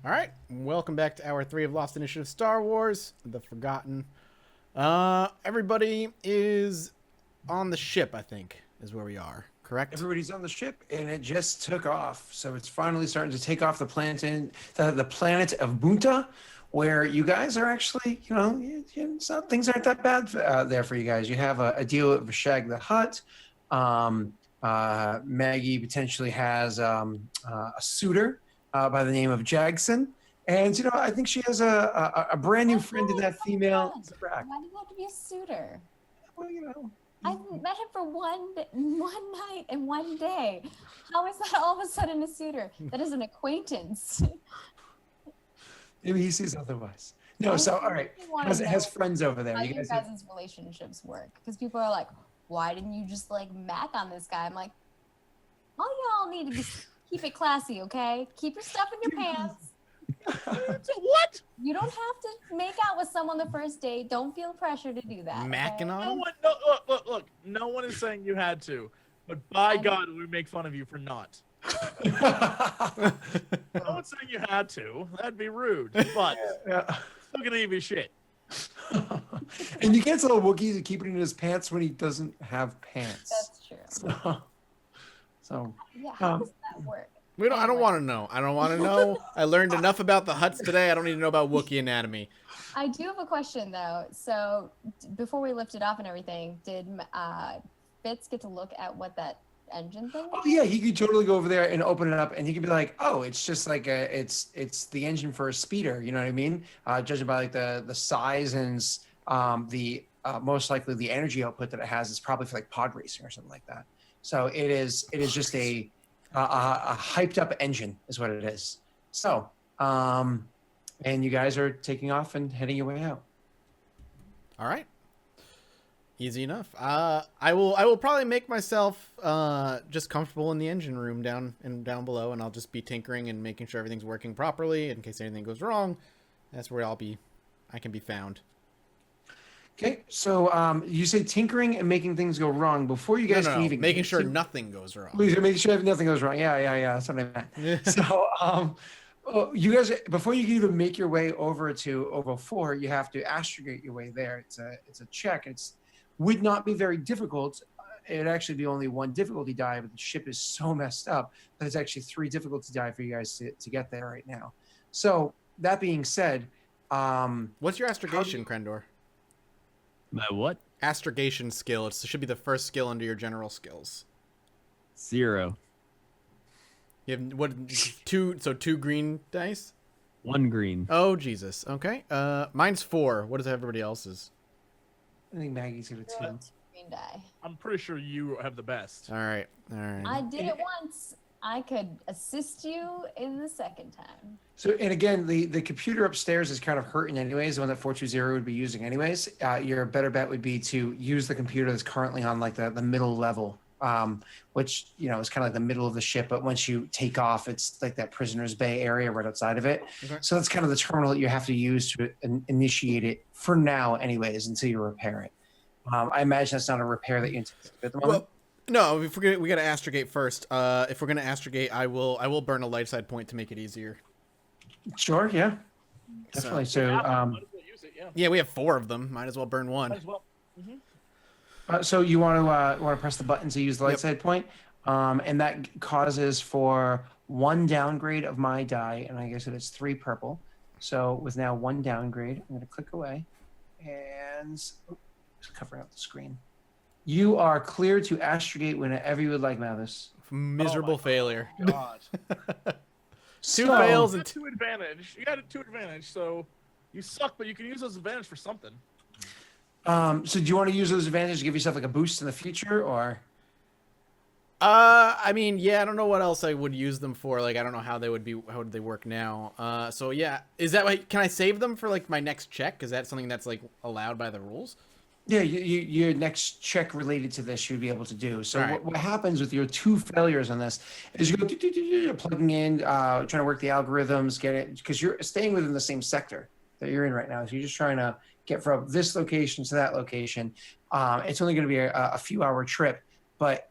All right, welcome back to Hour 3 of Lost Initiative Star Wars, The Forgotten. Everybody is on the ship, I think, is where we are, correct? Everybody's on the ship, and it just took off. So it's finally starting to take off the planet the planet of Bunta, where you guys are actually, things aren't that bad there for you guys. You have a deal with Shag the Hutt. Maggie potentially has a suitor by the name of Jagson. And, I think she has a brand new friend in that female. Why do you have to be a suitor? Well, I met him for one night and one day. How is that all of a sudden a suitor? That is an acquaintance. maybe he sees otherwise. No, so all right. Has friends over there. How you guys' relationships work? Because people are like, why didn't you just like mac on this guy? I'm like, all y'all need to keep it classy, okay? Keep your stuff in your pants. What? You don't have to make out with someone the first date. Don't feel pressure to do that. Macking on No him? one, no, look. No one is saying you had to, but by God, we make fun of you for not. No one's saying you had to. That'd be rude, but still gonna give you shit. And you can't tell a Wookiee to keep it in his pants when he doesn't have pants. That's true. So Yeah, how does that work? I don't want to know. I don't want to know. I learned enough about the Hutts today. I don't need to know about Wookiee anatomy. I do have a question though. So before we lifted off and everything, did Fitz get to look at what that engine thing was? Oh yeah, he could totally go over there and open it up, and he could be like, "Oh, it's just like it's the engine for a speeder." You know what I mean? Judging by like the size and the most likely the energy output that it has is probably for like pod racing or something like that. So it is just a hyped up engine is what it is. So and you guys are taking off and heading your way out. All right. Easy enough. I will probably make myself just comfortable in the engine room down below, and I'll just be tinkering and making sure everything's working properly in case anything goes wrong. That's where I can be found. Okay, so you say tinkering and making things go wrong before you guys can even making sure nothing goes wrong. Making sure nothing goes wrong. Yeah. That's what I meant. So you guys, before you can even make your way over to Oval 4, you have to astrogate your way there. It's a check. Would not be very difficult. It'd actually be only one difficulty die, but the ship is so messed up that it's actually 3 difficulty die for you guys to get there right now. So that being said, what's your astrogation, Krendor? My what? Astrogation skill. It should be the first skill under your general skills. 0. You have what? 2. So 2 green dice. 1 green. Oh Jesus. Okay. Mine's 4. What is everybody else's? I think Maggie's got a 2. Green die. I'm pretty sure you have the best. All right. I did it once. I could assist you in the second time. So, and again, the computer upstairs is kind of hurting anyways, the one that 420 would be using anyways. Your better bet would be to use the computer that's currently on like the middle level, which, is kind of like the middle of the ship. But once you take off, it's like that prisoner's bay area right outside of it. Okay. So that's kind of the terminal that you have to use to initiate it for now anyways, until you repair it. I imagine that's not a repair that you anticipate at the moment. Well, no, we got to astrogate first. If we're gonna astrogate, I will burn a light side point to make it easier. Sure, yeah, definitely. Yeah, we have 4 of them. Might as well burn 1. Might as well. So you want to press the button to use the light side point, and that causes for 1 downgrade of my die, and I guess it's 3 purple. So with now 1 downgrade, I'm going to click away, and just covering up the screen. You are clear to astrogate whenever you would like, Mathis. Miserable failure. God. 2 fails and 2 advantage. You got a 2 advantage, so you suck, but you can use those advantage for something. So do you want to use those advantages to give yourself like a boost in the future, or? I mean, yeah, I don't know what else I would use them for. Like, I don't know how would they work now. So yeah, is that like, can I save them for like my next check? Is that something that's like allowed by the rules? Yeah, your next check related to this you'd be able to do. So right. what happens with your 2 failures on this is you go plugging in, trying to work the algorithms, get it, because you're staying within the same sector that you're in right now. So you're just trying to get from this location to that location. It's only going to be a few hour trip, but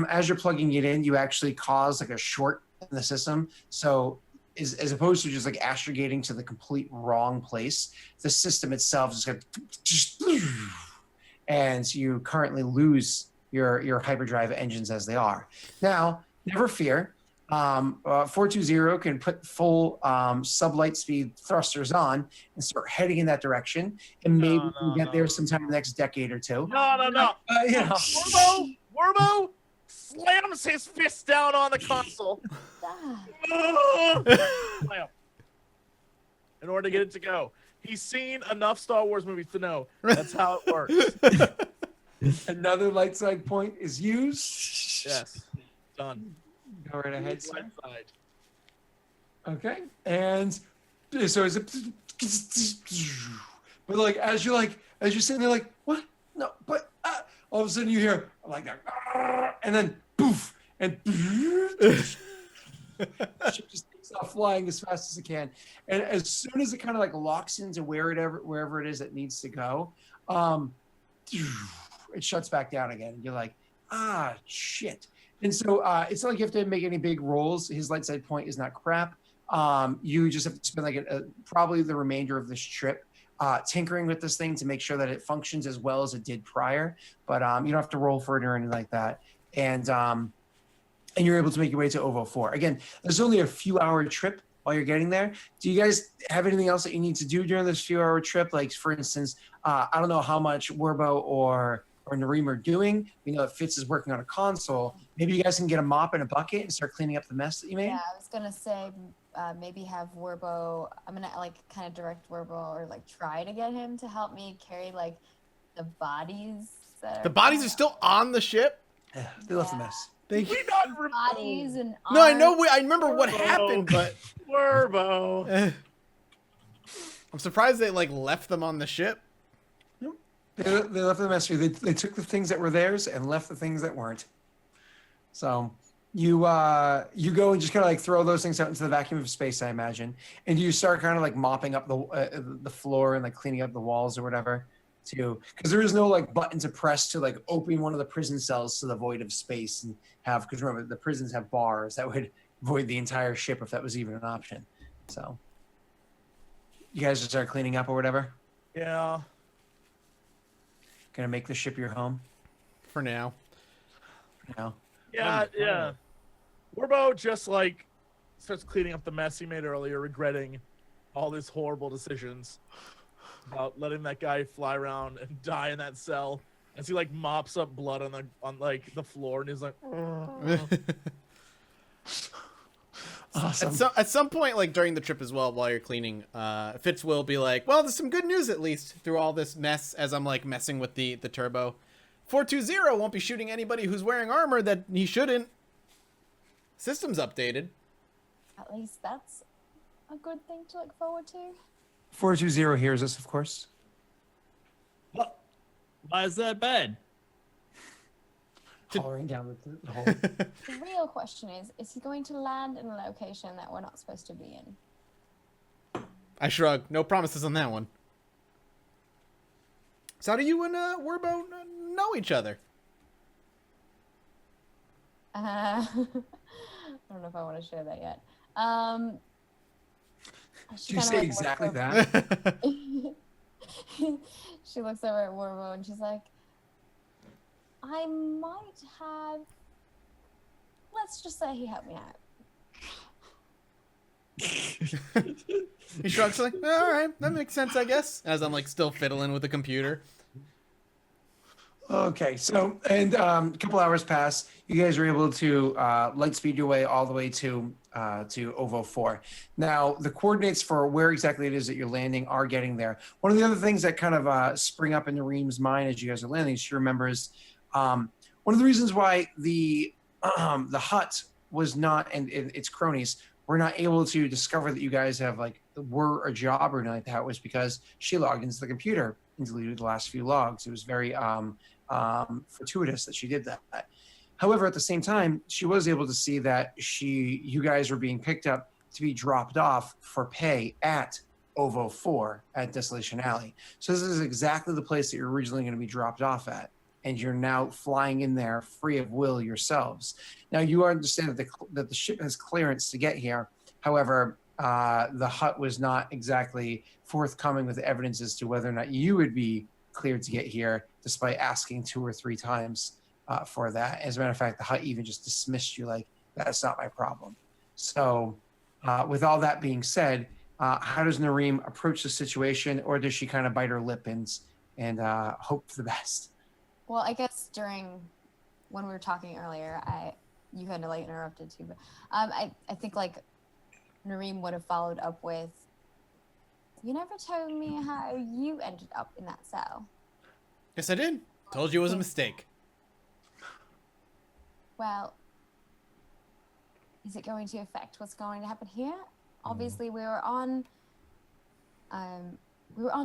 as you're plugging it in, you actually cause like a short in the system. So is as opposed to just like astrogating to the complete wrong place, the system itself is going to, and you currently lose your hyperdrive engines as they are. Now, never fear. 420 can put full sublight speed thrusters on and start heading in that direction, and maybe we'll get there sometime in the next decade or two. No. You know. Werbo slams his fist down on the console. Slam. In order to get it to go. He's seen enough Star Wars movies to know that's how it works. Another light side point is used. Yes. Done. Go right ahead, sir. Right side. Okay, and so is it? But like as you're sitting there, like what? No, but all of a sudden you hear like that, and then poof, and ship just takes off flying as fast as it can. And as soon as it kind of like locks into wherever it is that needs to go, it shuts back down again. And you're like, shit. And so it's not like you have to make any big rolls. His light side point is not crap. You just have to spend like probably the remainder of this trip tinkering with this thing to make sure that it functions as well as it did prior. But you don't have to roll for it or anything like that. And you're able to make your way to OVO 4. Again, there's only a few hour trip while you're getting there. Do you guys have anything else that you need to do during this few hour trip? Like, for instance, I don't know how much Werbo or Nareem are doing. We know that Fitz is working on a console. Maybe you guys can get a mop and a bucket and start cleaning up the mess that you made. Yeah, I was gonna say maybe have Werbo. I'm gonna like kind of direct Werbo or like try to get him to help me carry like the bodies. The bodies are still on the ship. Yeah, they left a mess. They bodies and no, I arms. know. I remember what happened, but Werbo. I'm surprised they like left them on the ship. They left the mess for you. They took the things that were theirs and left the things that weren't. So you go and just kind of like throw those things out into the vacuum of space, I imagine, and you start kind of like mopping up the floor and like cleaning up the walls or whatever, too, because there is no like button to press to like open one of the prison cells to the void of space and have, because remember the prisons have bars that would void the entire ship if that was even an option. So you guys just start cleaning up or whatever. Yeah. Gonna make the ship your home For now. for now. Yeah. Werbo just like starts cleaning up the mess he made earlier, regretting all his horrible decisions about letting that guy fly around and die in that cell. As he like mops up blood on like the floor, and he's like, Awesome. At some point, like during the trip as well, while you're cleaning, Fitz will be like, well, there's some good news at least through all this mess as I'm like messing with the turbo. 420 won't be shooting anybody who's wearing armor that he shouldn't. System's updated. At least that's a good thing to look forward to. 420 hears us, of course. Why is that bad? Hollering down the hole. The real question is he going to land in a location that we're not supposed to be in? I shrug. No promises on that one. So how do you and Werbo know each other? I don't know if I want to share that yet. Did you say exactly that? She looks over at Werbo and she's like, I might have, let's just say he helped me out. He shrugs like, all right, that makes sense, I guess. As I'm like still fiddling with the computer. Okay, so and a couple hours pass. You guys are able to light speed your way all the way to OVO 4. Now, the coordinates for where exactly it is that you're landing are getting there. One of the other things that kind of spring up in Nareem's mind as you guys are landing, she remembers one of the reasons why the hut was not, and its cronies were not able to discover that you guys have were a job or not like that was because she logged into the computer and deleted the last few logs. It was very fortuitous that she did that. However, at the same time, she was able to see that you guys were being picked up to be dropped off for pay at OVO 4 at Desolation Alley. So this is exactly the place that you're originally going to be dropped off at. And you're now flying in there free of will yourselves. Now, you understand that the ship has clearance to get here. However, the hut was not exactly forthcoming with evidence as to whether or not you would be cleared to get here, despite asking 2 or 3 times for that. As a matter of fact, the hut even just dismissed you like, that's not my problem. So with all that being said, how does Nareem approach the situation, or does she kind of bite her lip and hope for the best? Well, I guess when we were talking earlier, you kind of like interrupted too, but I think like Nareem would have followed up with, "You never told me how you ended up in that cell." Yes, I did. Told you it was a mistake. Well, is it going to affect what's going to happen here? Obviously, we were on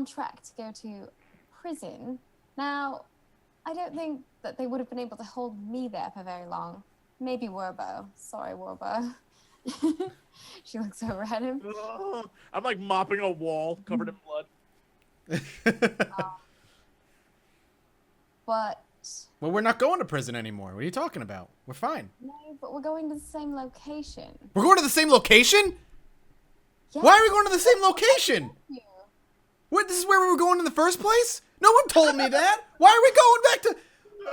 track to go to prison. Now, I don't think that they would have been able to hold me there for very long. Maybe Werbo. Sorry, Werbo. She looks over at him. I'm like mopping a wall covered in blood. But Well, we're not going to prison anymore. What are you talking about? We're fine. no, but we're going to the same location. We're going to the same location? Yes. Why are we going to the same location? You. What? This is where we were going in the first place? No one told me that. Why are we going back to...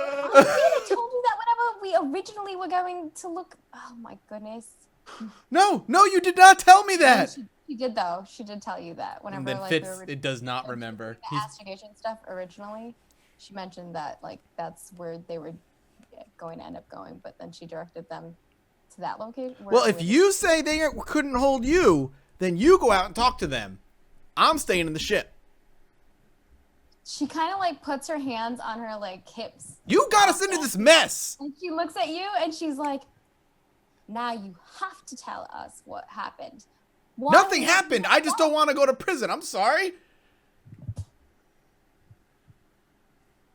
I told you that whenever we originally were going to look. Oh my goodness. No, you did not tell me that. She did though. She did tell you that whenever And then like Fitz, we were it does not remember. the astrogation stuff originally. She mentioned that like that's where they were going to end up going, but then she directed them to that location. Well, if you say they couldn't hold you, then you go out and talk to them. I'm staying in the ship. She kind of like puts her hands on her like hips. You got us into this mess. And she looks at you and she's like, "Now you have to tell us what happened." Why Nothing did happened. you I just don't want to go to prison. I'm sorry.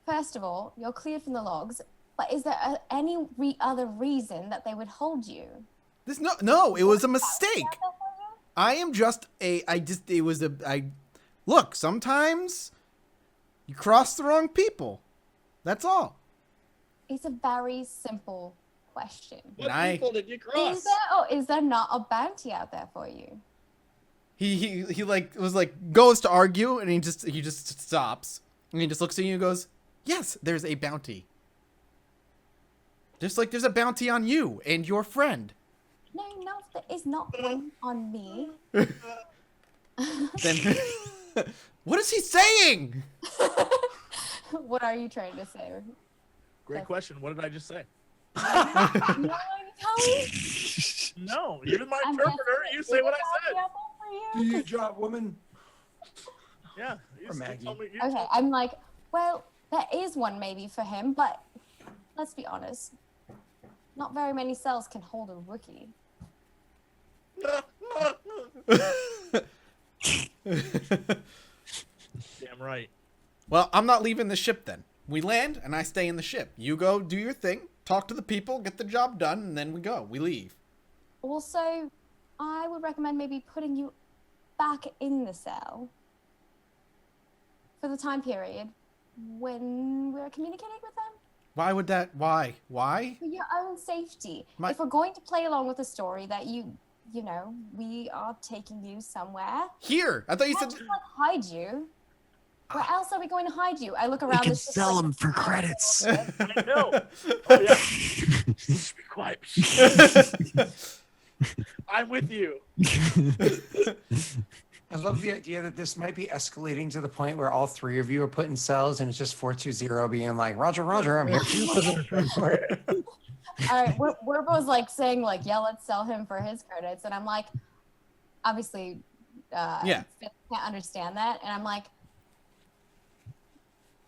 First of all, you're cleared from the logs, but is there any other reason that they would hold you? No, it was a mistake. I am just look, sometimes you cross the wrong people. That's all. It's a very simple question. What people did you cross? Is there or is there not a bounty out there for you? He like was like goes to argue and he just stops and he just looks at you and goes, "Yes, there's a bounty. Just like there's a bounty on you and your friend." No, there is not one on me. Then what is he saying? What are you trying to say? Great question. What did I just say? You don't want to tell me? No, you're my I'm interpreter. guessing You say what I it's said. out there for you? Do you job, woman? Yeah. You Or s- Maggie. told me- you Okay, told- I'm like, well, there is one maybe for him, but let's be honest. Not very many cells can hold a rookie. Damn right. Well, I'm not leaving the ship then. We land and I stay in the ship. You go do your thing, talk to the people, get the job done, and then we go. We leave. Also, I would recommend maybe putting you back in the cell for the time period when we're communicating with them. Why would that? Why? For your own safety. My- If we're going to play along with the story that you know, we are taking you somewhere. Here. I thought you Can't said. just like hide you. Where else are we going to hide you? I look around. can this just, sell like, 'em for credits. I know. Oh, yeah. Shh, be quiet. I'm with you. I love the idea that this might be escalating to the point where all 3 of you are put in cells and it's just 420 being like, Roger, I'm here too. All right, Werbo's like saying like, yeah, let's sell him for his credits, and I'm like, obviously, Yeah. Fitz can't understand that, and I'm like,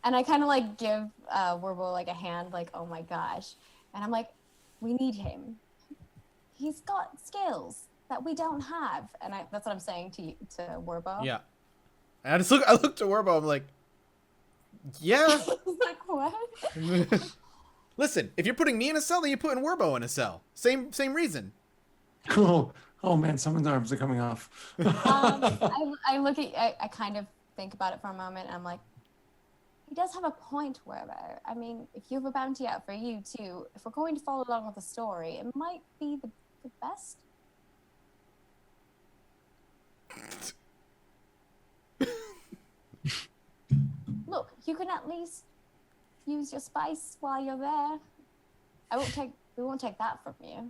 and I kind of like give Werbo like a hand, like, oh my gosh, and I'm like, we need him. He's got skills that we don't have, and that's what I'm saying to Werbo. Yeah. And I look to Werbo. I'm like, yeah. He's like, what? Listen, if you're putting me in a cell, then you're putting Werbo in a cell. Same reason. Oh man, someone's arms are coming off. I look at I kind of think about it for a moment, and I'm like, he does have a point, Werbo. I mean, if you have a bounty out for you too, if we're going to follow along with the story, it might be the best. you can at least use your spice while you're there. We won't take that from you.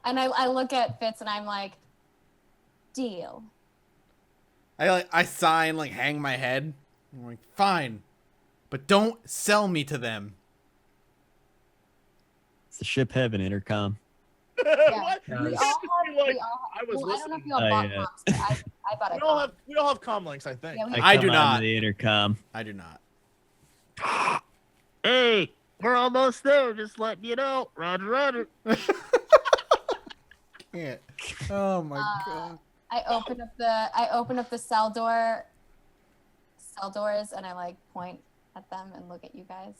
And I look at Fitz and I'm like, deal. I sigh and like hang my head. I'm like, fine, but don't sell me to them. It's a ship heaven intercom. Yeah. What? Yeah, We it's- all have, Like, we all have, I was well, I don't know if you listening. all Oh, bought yeah. comms, but I bought a we all have comm links, I think. Yeah, we I do come onto not. The intercom. I do not. Hey, we're almost there. Just letting you know. Roger, roger. Can't. Oh my god. I open up the cell doors and I like point at them and look at you guys.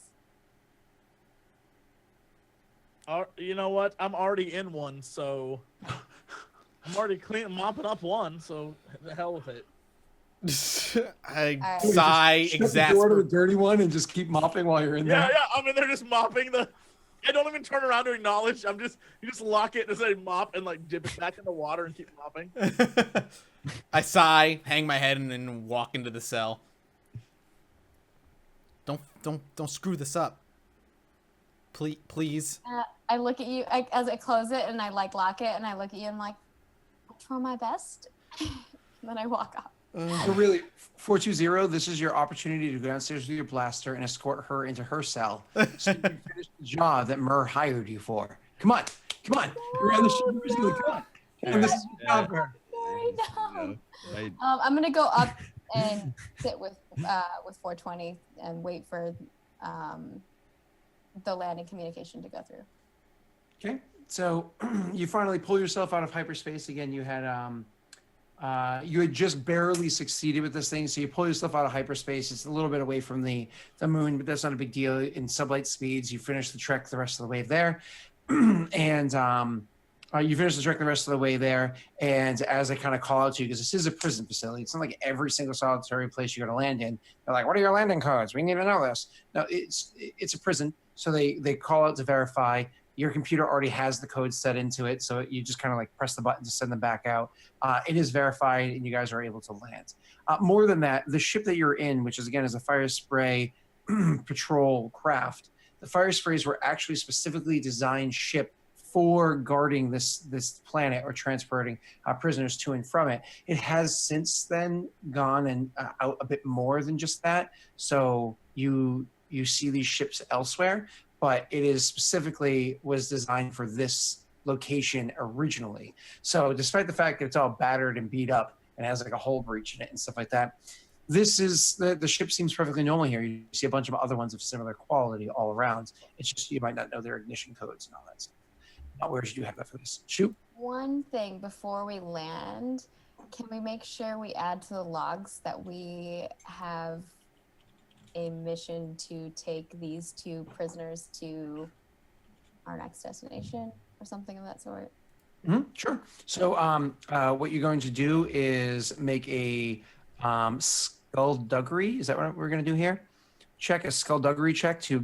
You know what? I'm already in one, so I'm already mopping up one. So the hell with it. I Alright. sigh, Shut the door to the exasperate. dirty one and just keep mopping while you're in Yeah, there. yeah. I'm in there just mopping the. I don't even turn around to acknowledge. You just lock it and say mop and like dip it back in the water and keep mopping. I sigh, hang my head, and then walk into the cell. Don't screw this up. Please. I look at you as I close it and I like lock it and I look at you and I'm like, I'll try my best. And then I walk off. So really, 420, this is your opportunity to go downstairs with your blaster and escort her into her cell so you can finish the job that Murr hired you for. Come on. You're on the ship originally. Come on. And this is your job for her. Sorry, no. Right. I'm gonna go up and sit with 420 and wait for the landing communication to go through. Okay. So you finally pull yourself out of hyperspace. Again, you had just barely succeeded with this thing. So you pull yourself out of hyperspace. It's a little bit away from the moon, but that's not a big deal. In sublight speeds, you finish the trek the rest of the way there. And you finish the trek the rest of the way there. And as I kind of call out to you, because this is a prison facility, it's not like every single solitary place you're going to land in. They're like, what are your landing codes? We need to know this. No, it's a prison. So they call out to verify. Your computer already has the code set into it, so you just kind of like press the button to send them back out. It is verified, and you guys are able to land. More than that, the ship that you're in, which is again is a fire spray patrol craft, the fire sprays were actually specifically designed ship for guarding this planet or transporting prisoners to and from it. It has since then gone and out a bit more than just that. So you see these ships elsewhere, but it is specifically was designed for this location originally. So despite the fact that it's all battered and beat up and has like a hull breach in it and stuff like that, this is the ship seems perfectly normal here. You see a bunch of other ones of similar quality all around. It's just you might not know their ignition codes and all that stuff. Now, where did you have that for this? Shoot. One thing before we land, can we make sure we add to the logs that we have a mission to take these two prisoners to our next destination or something of that sort? Sure. So what you're going to do is make a skullduggery. Is that what we're going to do here? Check a skullduggery check to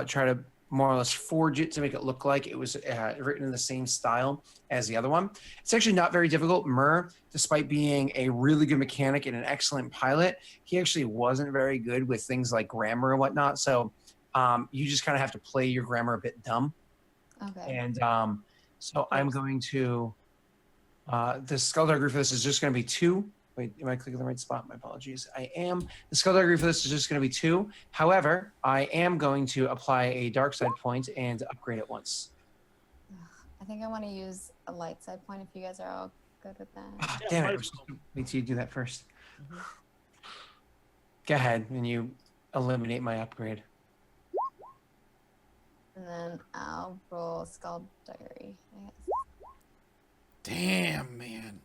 try to more or less forge it to make it look like it was written in the same style as the other one. It's actually not very difficult. Murr, despite being a really good mechanic and an excellent pilot, he actually wasn't very good with things like grammar and whatnot. So you just kind of have to play your grammar a bit dumb. Okay. And so I'm going to, the skullduggery for this is just going to be 2. Wait, am I clicking the right spot? My apologies. I am. The skullduggery for this is just going to be 2. However, I am going to apply a dark side point and upgrade it once. I think I want to use a light side point if you guys are all good with that. Ah, Yeah, damn it. might I as was well. supposed to wait till you do that first. Mhm. Go ahead and you eliminate my upgrade. And then I'll roll skullduggery, I guess. Damn, man.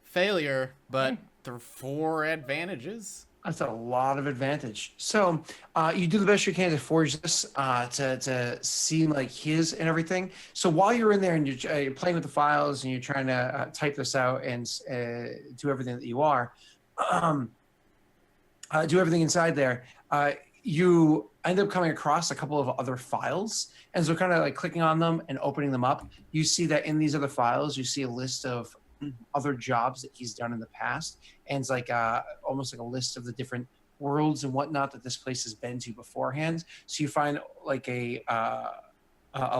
Failure, but there are 4 advantages. That's a lot of advantage. So you do the best you can to forge this to seem like his and everything. So while you're in there and you're playing with the files and you're trying to type this out and do everything that you are, do everything inside there, you end up coming across a couple of other files. And so kind of like clicking on them and opening them up, you see that in these other files, you see a list of other jobs that he's done in the past, and it's like almost like a list of the different worlds and whatnot that this place has been to beforehand. So you find like a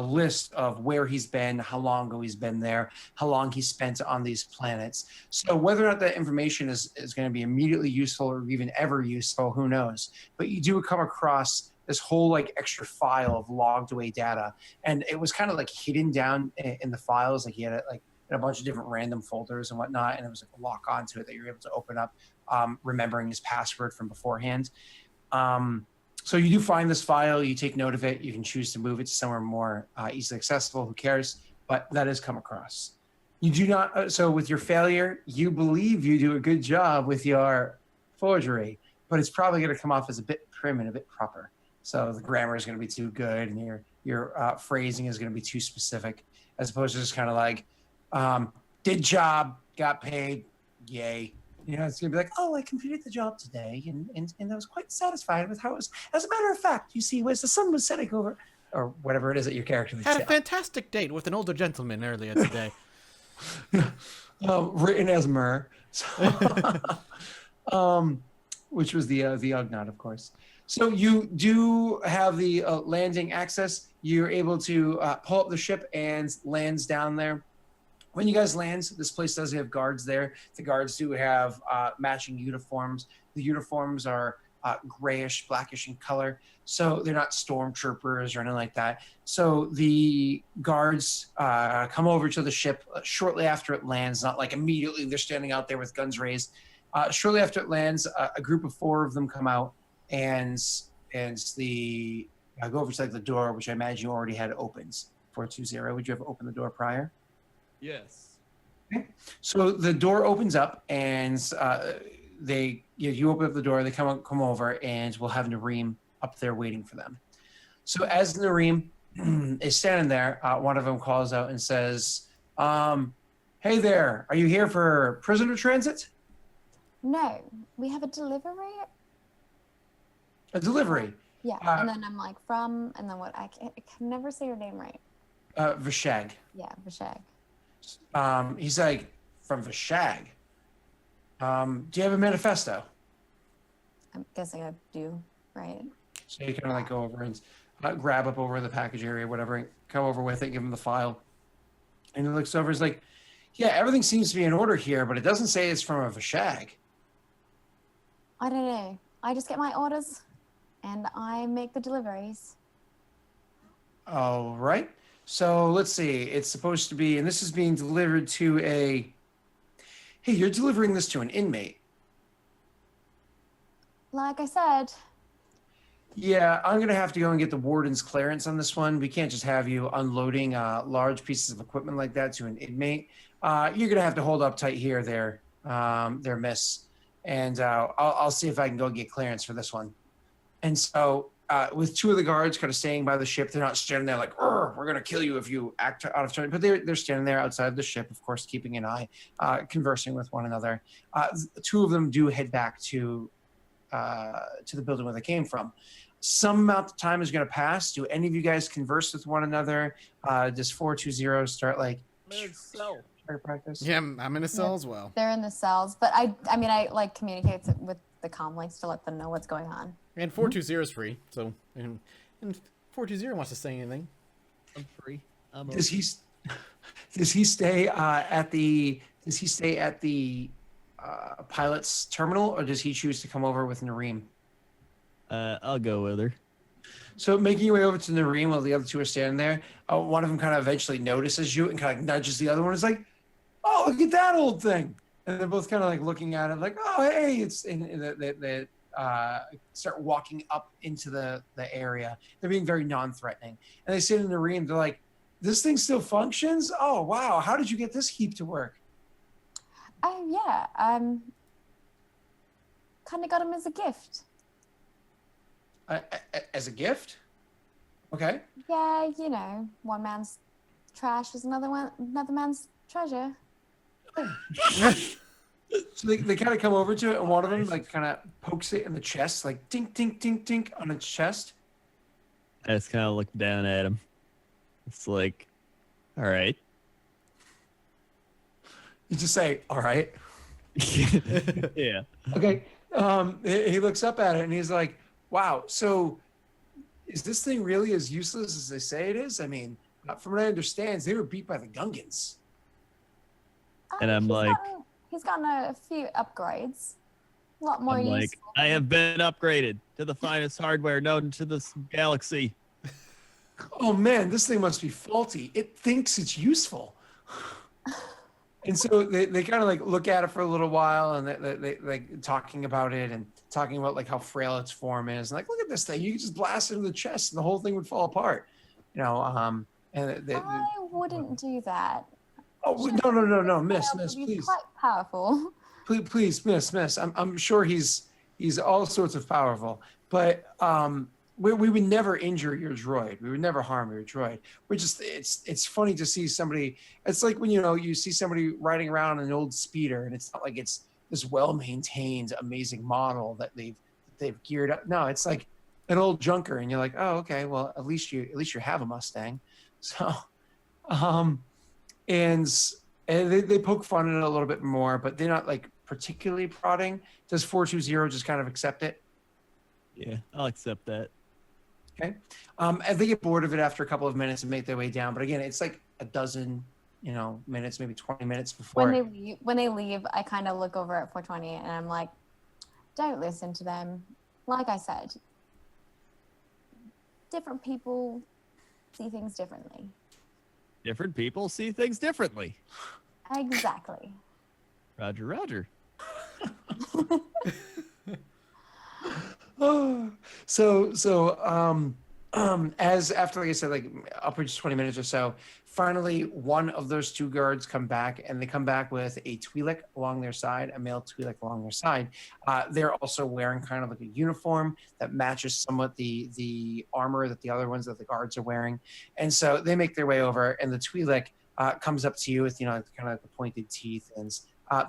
list of where he's been, how long ago he's been there, how long he spent on these planets. So whether or not that information is going to be immediately useful or even ever useful, who knows? But you do come across this whole like extra file of logged away data, and it was kind of like hidden down in the files. Like he had it like in a bunch of different random folders and whatnot, and it was like a lock onto it that you're able to open up, remembering his password from beforehand. So you do find this file, you take note of it, you can choose to move it to somewhere more easily accessible, who cares, but that has come across. You do not, so with your failure, you believe you do a good job with your forgery, but it's probably going to come off as a bit prim and a bit proper. So the grammar is going to be too good, and your phrasing is going to be too specific, as opposed to just kind of like, did job, got paid, yay. You know, it's going to be like, oh, I completed the job today, and I was quite satisfied with how it was. As a matter of fact, you see, as the sun was setting over, or whatever it is that your character would Had say. a fantastic date with an older gentleman earlier today. Written as Myrrh. Which was the Ugnaught, of course. So you do have the landing access. You're able to pull up the ship and lands down there. When you guys land, this place does have guards there. The guards do have matching uniforms. The uniforms are grayish, blackish in color. So they're not stormtroopers or anything like that. So the guards come over to the ship shortly after it lands, not like immediately they're standing out there with guns raised. Shortly after it lands, a group of 4 of them come out and the go over to like the door, which I imagine you already had opens. 420. Would you have opened the door prior? Yes. Okay. So the door opens up, and you open up the door. They come over, and we'll have Nareem up there waiting for them. So as Nareem is standing there, one of them calls out and says, "Hey there, are you here for prisoner transit?" No, we have a delivery. A delivery. Yeah, and then I'm like, from, and then what? I can never say your name right. Vishag. Yeah, Vishag. He's like, from Vishag. Do you have a manifesto? I'm guessing I do, right? So you kind of like go over and grab up over the package area, whatever, and come over with it, give him the file. And he looks over, he's like, yeah, everything seems to be in order here, but it doesn't say it's from a Vishag. I don't know. I just get my orders and I make the deliveries. All right. So let's see. It's supposed to be, and this is being delivered to hey, you're delivering this to an inmate. Like I said. Yeah, I'm going to have to go and get the warden's clearance on this one. We can't just have you unloading large pieces of equipment like that to an inmate. You're going to have to hold up tight here, there, miss. And I'll see if I can go get clearance for this one. And so with 2 of the guards kind of staying by the ship, they're not standing there like, we're going to kill you if you act out of turn. But they're standing there outside the ship, of course, keeping an eye, conversing with one another. 2 of them do head back to the building where they came from. Some amount of time is going to pass. Do any of you guys converse with one another? Does 420 start like practice? Yeah, I'm in a cell as well. They're in the cells, but I mean, I like communicate with the comm links to let them know what's going on. And 420 is free, so and 420 wants to say anything. I'm free. Does he stay at the pilot's terminal, or does he choose to come over with Nareem? I'll go with her. So making your way over to Nareem while the other 2 are standing there, one of them kind of eventually notices you and kind of nudges the other one. It's like, oh, look at that old thing. And they're both kind of like looking at it like, oh, hey, it's they start walking up into the area. They're being very non-threatening. And they say to Nareem, they're like, this thing still functions? Oh, wow. How did you get this heap to work? Yeah, kind of got him as a gift. As a gift? Okay. Yeah, you know, one man's trash is another man's treasure. So they kind of come over to it, and one of them like kind of pokes it in the chest, like tink, tink, tink, tink on its chest. I just kind of look down at him. It's like, all right. You just say, all right. Yeah. Okay. He looks up at it and he's like, wow, so is this thing really as useless as they say it is? I mean, from what I understand, they were beat by the Gungans. And I'm like, he's gotten a few upgrades. A lot more I'm like, useful. I have been upgraded to the finest hardware known to this galaxy. Oh man, this thing must be faulty. It thinks it's useful. And so they kind of like look at it for a little while and they like talking about it and talking about like how frail its form is. And like, look at this thing. You can just blast it in the chest and the whole thing would fall apart. You know, I wouldn't do that. oh, no, miss, He's please. quite powerful. Please, miss. I'm sure he's all sorts of powerful, but we would never injure your droid. We would never harm your droid. We're just it's funny to see somebody. It's like when you see somebody riding around an old speeder, and it's not like it's this well-maintained, amazing model that they've geared up. No, it's like an old junker, and you're like, oh, okay, well, at least you have a Mustang. So, and they poke fun at it a little bit more, but they're not like particularly prodding. Does 420 just kind of accept it? Yeah, I'll accept that. Okay. And they get bored of it after a couple of minutes and make their way down. But again, it's like a dozen, minutes, maybe 20 minutes before. When they leave, I kind of look over at 420 and I'm like, don't listen to them. Like I said, different people see things differently. Different people see things differently. Exactly. Roger. As after, like I said, like upwards 20 minutes or so, finally one of those two guards come back, and they come back with a Twi'lek along their side, a male Twi'lek along their side. They're also wearing kind of like a uniform that matches somewhat the armor that the other ones that the guards are wearing. And so they make their way over, and the Twi'lek comes up to you with, kind of like the pointed teeth and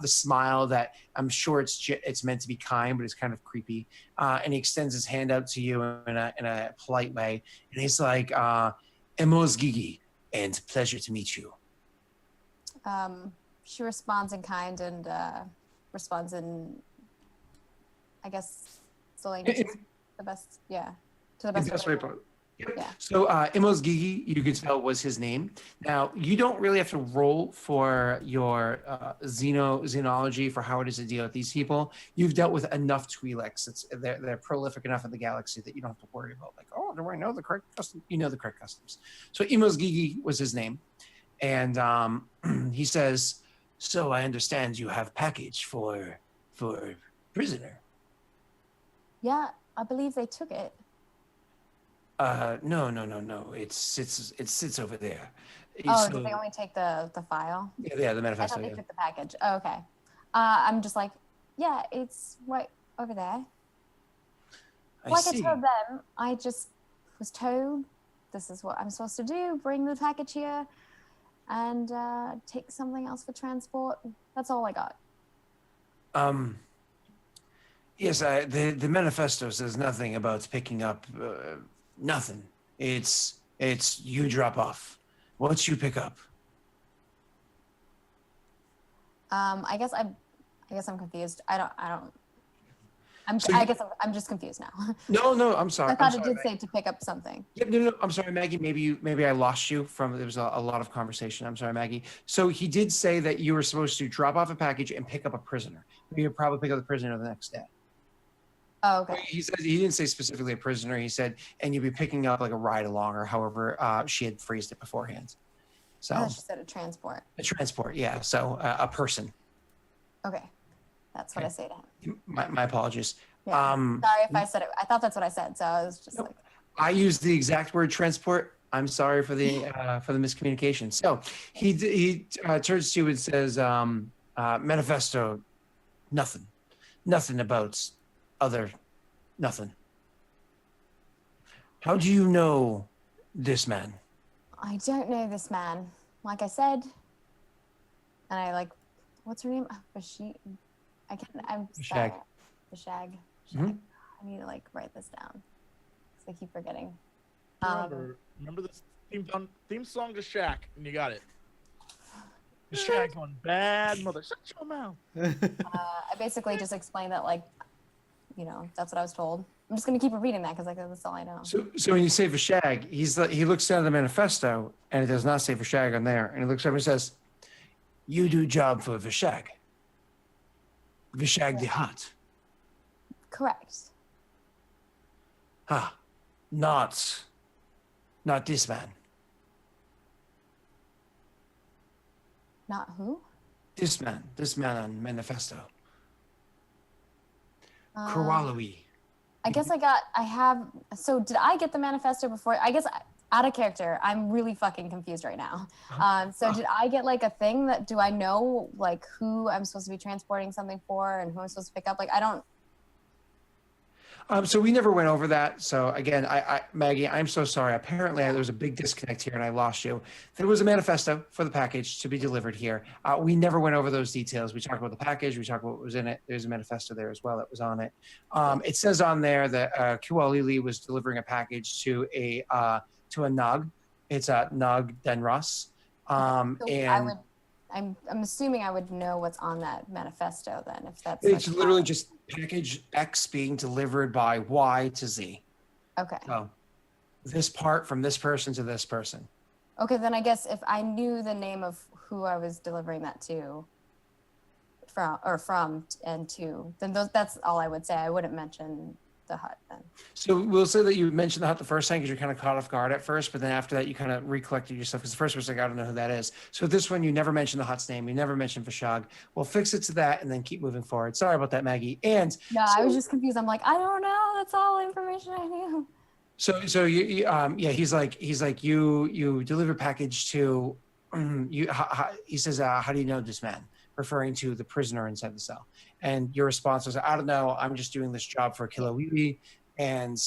the smile that I'm sure it's meant to be kind, but it's kind of creepy. And he extends his hand out to you in a polite way, and he's like, "Emos Gigi, and pleasure to meet you." She responds in kind and responds in, I guess, the language is the best. Yeah, to the best way. Yeah. So Emos Gigi, you could tell, was his name. Now, you don't really have to roll for your xenology for how it is to deal with these people. You've dealt with enough Twi'leks. They're prolific enough in the galaxy that you don't have to worry about, like, oh, do I know the correct custom? You know the correct customs. So Emos Gigi was his name. And he says, so I understand you have package for prisoner. Yeah, I believe they took it. No. It sits over there. Oh, did they only take the file? Yeah, the manifesto. I thought they took the package. Oh, okay. I'm just like, yeah, it's right over there. I told them, I just was told this is what I'm supposed to do. Bring the package here and take something else for transport. That's all I got. Yes, the manifesto says nothing about picking up. Nothing. It's you drop off. What you pick up? I guess I'm confused. I'm just confused now. No, I'm sorry. I thought it did say to pick up something. Yep, no, I'm sorry, Maggie. Maybe I lost you from, there was a lot of conversation. I'm sorry, Maggie. So he did say that you were supposed to drop off a package and pick up a prisoner. You would probably pick up the prisoner the next day. Oh, okay. He said he didn't say specifically a prisoner. He said, and you'd be picking up like a ride along, or however she had phrased it beforehand. So I thought she said a transport. A transport, yeah. So a person. Okay, that's what I say to him. My apologies. Yeah. Sorry if I said it. I thought that's what I said, so I was just like. I used the exact word transport. I'm sorry for the miscommunication. So he turns to you and says, manifesto, nothing about other, nothing. How do you know this man? I don't know this man. Like I said, and I like, what's her name? Bashag. Bashag. Bashag. Mm-hmm. I need to like write this down because I keep forgetting. Remember this theme song to Shaq, and you got it. Shag's one bad mother. Shut your mouth. I basically just explained that, like, that's what I was told. I'm just gonna keep repeating that because that's all I know. So when you say Vashag, he looks down at the manifesto and it does not say Vashag on there. And he looks over and says, "You do job for Vashag. Vashag the Hutt. Correct. Ah, not this man. Not who? This man on manifesto. Um, Krawalawi. I guess so did I get the manifesto before? I guess out of character, I'm really fucking confused right now. So did I get like a thing do I know like who I'm supposed to be transporting something for and who I'm supposed to pick up? Like I don't. So we never went over that. So again, Maggie, I'm so sorry. Apparently there was a big disconnect here and I lost you. There was a manifesto for the package to be delivered here. We never went over those details. We talked about the package. We talked about what was in it. There's a manifesto there as well that was on it. It says on there that Kualili was delivering a package to a Nog. It's a Nog Denros. So I'm assuming I would know what's on that manifesto then, if that's. It's like literally just package X being delivered by Y to Z. Okay. So this part from this person to this person. Okay, then I guess if I knew the name of who I was delivering that to, from and to, then that's all I would say. I wouldn't mention the Hutt then. So we'll say that you mentioned the Hutt the first time because you're kind of caught off guard at first, but then after that you kind of recollected yourself because the first person I don't know who that is. So this one you never mentioned the Hutt's name, you never mentioned Vashag. We'll fix it to that and then keep moving forward. Sorry about that, Maggie. And no, I was just confused. I'm like, I don't know. That's all information I knew. So he's like you deliver package to you. He says, how do you know this man? Referring to the prisoner inside the cell. And your response was, I don't know. I'm just doing this job for Kilauea, and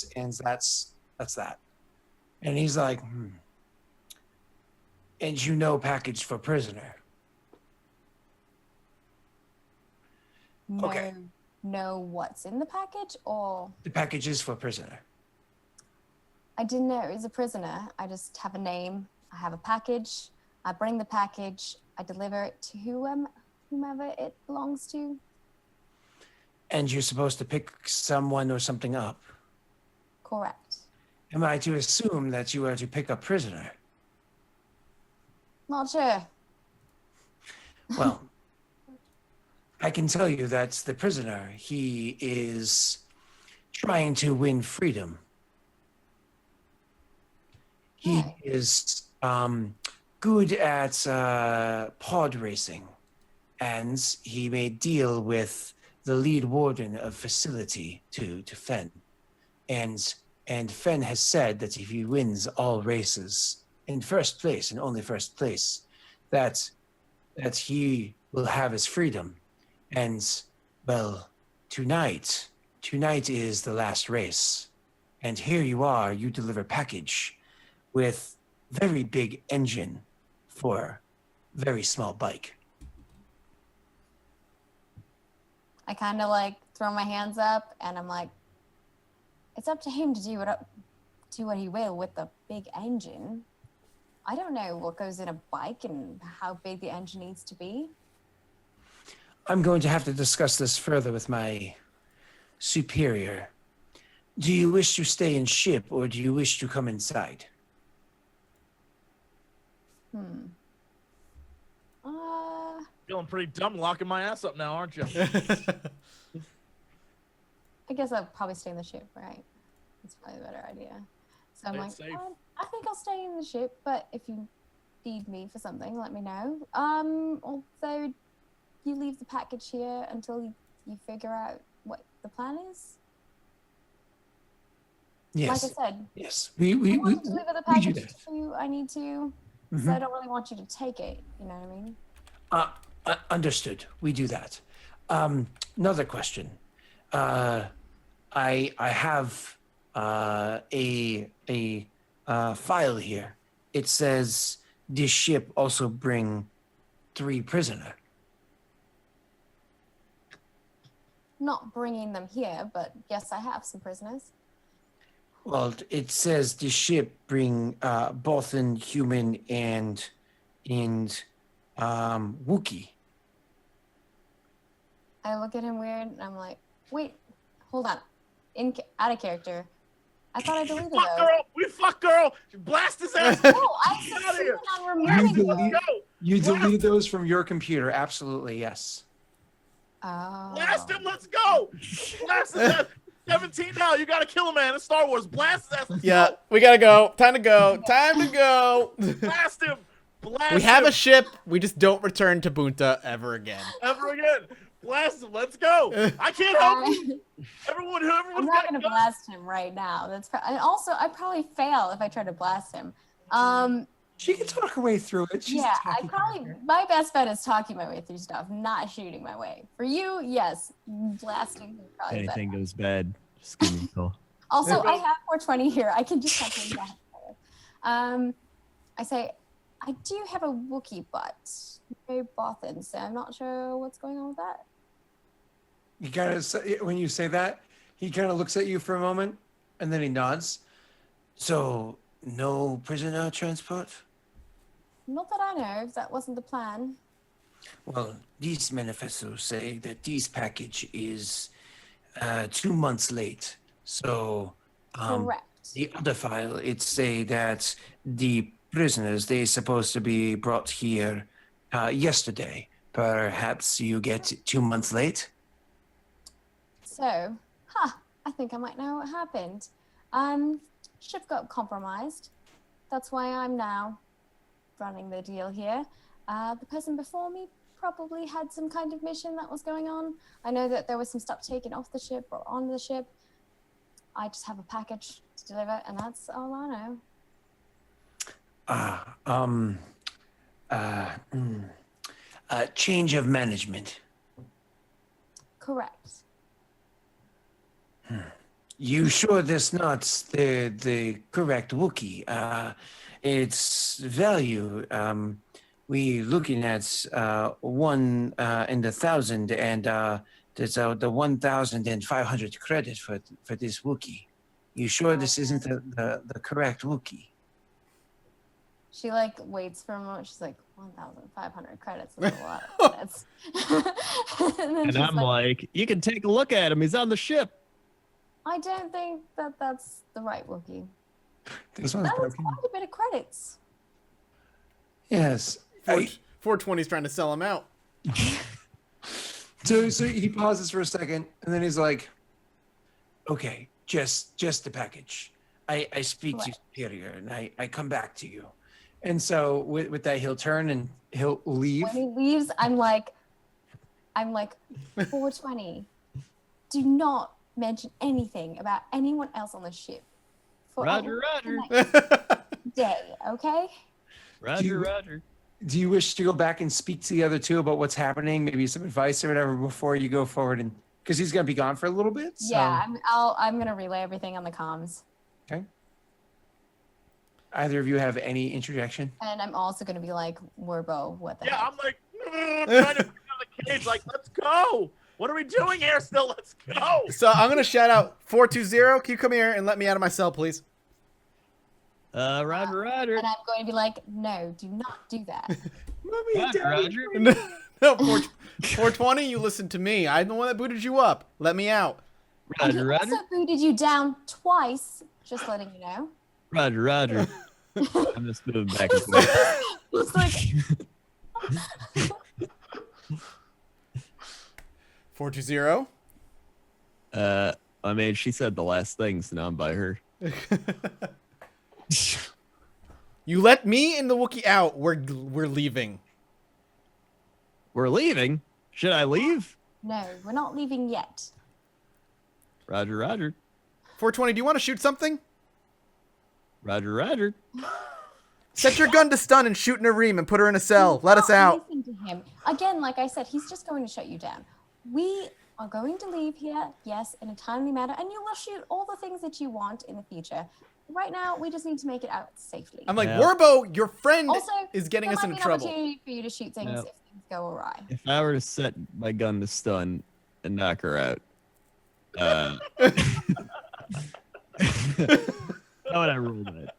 that's that. And he's like, and you know, package for prisoner. No, Okay. Know what's in the package or? The package is for prisoner. I didn't know it was a prisoner. I just have a name. I have a package. I bring the package. I deliver it to whomever it belongs to. And you're supposed to pick someone or something up. Correct. Am I to assume that you are to pick up prisoner? Not sure. Well, I can tell you that the prisoner, he is trying to win freedom. He is good at pod racing, and he made deal with the lead warden of facility to Fen. And Fen has said that if he wins all races in first place and only first place, that he will have his freedom. And well, tonight is the last race. And here you are, you deliver package with very big engine for very small bike. I kind of like throw my hands up and I'm like, it's up to him to do what he will with the big engine. I don't know what goes in a bike and how big the engine needs to be. I'm going to have to discuss this further with my superior. Do you wish to stay in ship or do you wish to come inside? Feeling pretty dumb locking my ass up now, aren't you? I guess I'll probably stay in the ship, right? That's probably a better idea. So I'm like, I think I'll stay in the ship, but if you need me for something, let me know. Also, you leave the package here until you figure out what the plan is? Yes. Like I said, yes. I want to deliver the package do that. to you. I need to. So I don't really want you to take it. You know what I mean? Understood. We do that. Another question. I have a file here. It says this ship also bring 3 prisoner. Not bringing them here, but yes, I have some prisoners. Well, it says the ship bring both in human and Wookie. I look at him weird, and I'm like, wait, hold on. Out of character. I thought I deleted Fuck those. girl. We fuck girl. Blast his ass. No, I Get said out of here. on You, removing delete, those. Go. you Blast. deleted those from your computer. Absolutely, yes. Oh. Blast him. Let's go. Blast his ass. 17 now. You gotta kill a man in Star Wars. Blast his ass. Let's Yeah, we gotta go. Time to go. Time to go. go. Blast him. Blast We have him. a ship. We just don't return to Bunta ever again. Ever again. Blast him. Let's go. I can't help you. Everyone's I'm not gonna blast him right now. And also I'd probably fail if I try to blast him. She can talk her way through it. She's Yeah, a tacky character. my best bet is talking my way through stuff, not shooting my way. For you, yes, blasting is probably Anything better. goes bad, just give me a call. Also, I have 420 here. I can just have him back. I say, I do have a Wookiee, but very Bothan, so I'm not sure what's going on with that. You kind of, when you say that, he kind of looks at you for a moment, and then he nods. So, no prisoner transport? Not that I know, if that wasn't the plan. Well, these manifestos say that this package is 2 months late. So, Correct. the other file, it say that the prisoners, they're supposed to be brought here yesterday. Perhaps you get 2 months late? So, I think I might know what happened. Ship got compromised. That's why I'm now running the deal here. The person before me probably had some kind of mission that was going on. I know that there was some stuff taken off the ship or on the ship. I just have a package to deliver, and that's all I know. Change of management. Correct. You sure that's not the correct Wookiee? Its value, we looking at 1 in the 1,000, and there's the 1,500 credit for this Wookiee. You sure this isn't the correct Wookiee? She waits for a moment. She's like, 1,500 credits is a lot of credits. and then And she's I'm like, you can take a look at him. He's on the ship. I don't think that that's the right Wookiee. This one's That was broken. quite a bit of credits. Yes. 420's trying to sell him out. So he pauses for a second, and then he's like, "Okay, just the package. I speak to Right. Superior, and I come back to you." And so with that, he'll turn and he'll leave. When he leaves, I'm like, 420. Do not mention anything about anyone else on the ship. For Roger, a Roger. day, okay? Roger, Roger. Do you wish to go back and speak to the other two about what's happening, maybe some advice or whatever before you go forward? And because he's gonna be gone for a little bit. So. Yeah, I'm gonna relay everything on the comms, Okay. Either of you have any interjection? and I'm also gonna be like, Werbo, what the Yeah, heck? I'm like trying to pick up the cage. Like, let's go. What are we doing here? Still, let's go. So I'm gonna shout out 420. Can you come here and let me out of my cell, please? Roger, Roger. And I'm going to be like, no, do not do that. Mommy and Roger, Daddy. Roger. No, 420. You listen to me. I'm the one that booted you up. Let me out. And he Roger, Roger. also booted you down twice, just letting you know. Roger, Roger. I'm just moving back and forth. He's like, 420. I mean, she said the last thing, so now I'm by her. You let me and the Wookiee out. We're leaving. We're leaving? Should I leave? no, we're not leaving yet. Roger, Roger. 420. Do you want to shoot something? Roger, Roger. Set your gun to stun and shoot Nareem and put her in a cell. Do Let us not out. Listen to him. Again, like I said, he's just going to shut you down. We are going to leave here, yes, in a timely manner, and you will shoot all the things that you want in the future. Right now, we just need to make it out safely. I'm like, Yeah. Werbo, your friend Also, is getting there us might into be an trouble. opportunity for you to shoot things Yep. if things go awry. If I were to set my gun to stun and knock her out, how would I roll that?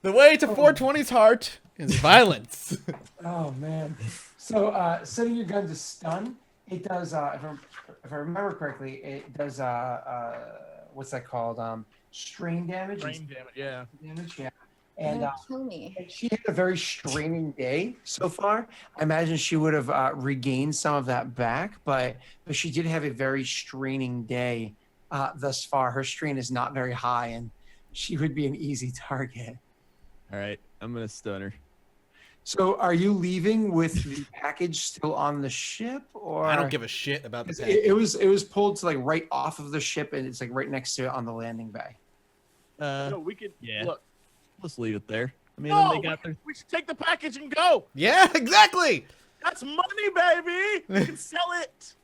The way to 420's heart is violence. Oh man. So setting your gun to stun, it does. If I remember correctly, it does. What's that called? Strain damage. Brain damage. Yeah. Damage. Yeah. You're And gonna kill me. she had a very straining day so far. I imagine she would have regained some of that back, but she did have a very straining day thus far. Her strain is not very high, and she would be an easy target. All right, I'm gonna stun her. So, are you leaving with the package still on the ship, or I don't give a shit about the package. it was pulled to like right off of the ship, and it's like right next to it on the landing bay. No, we could. Yeah. Look. Let's leave it there. I mean, No, they got their. we should take the package and go. Yeah, exactly. That's money, baby. We can sell it.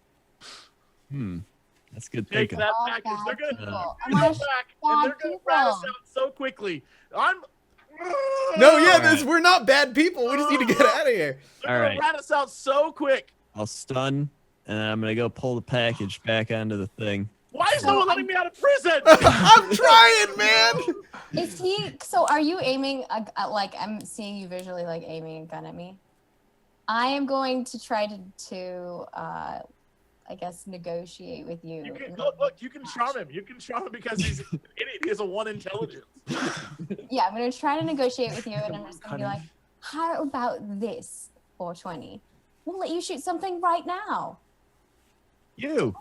That's good Take thinking. that All package. bad They're gonna people. go Am I back, and they're bad gonna rat us people? out so quickly. I'm. No, yeah, Alright. we're not bad people. We just need to get out of here. They're All gonna right. rat us out so quick. I'll stun, and I'm gonna go pull the package back onto the thing. Why is no one letting me out of prison? I'm trying, man. Is he? So are you aiming? Like I'm seeing you visually, like aiming a gun at me. I am going to try to I guess negotiate with you. You can, look, you can charm him. You can charm him because he's an idiot. He has a 1 intelligence. Yeah, I'm gonna try to negotiate with you, and I'm just gonna be like, "How about this, 420? We'll let you shoot something right now." You.